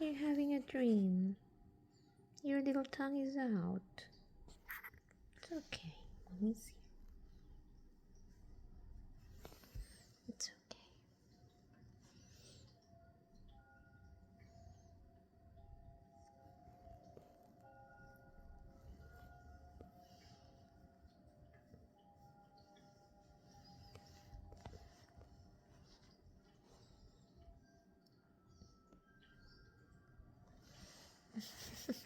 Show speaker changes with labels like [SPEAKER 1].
[SPEAKER 1] you're having a dream. Your little tongue is out. It's okay. Mommy's here. It's okay.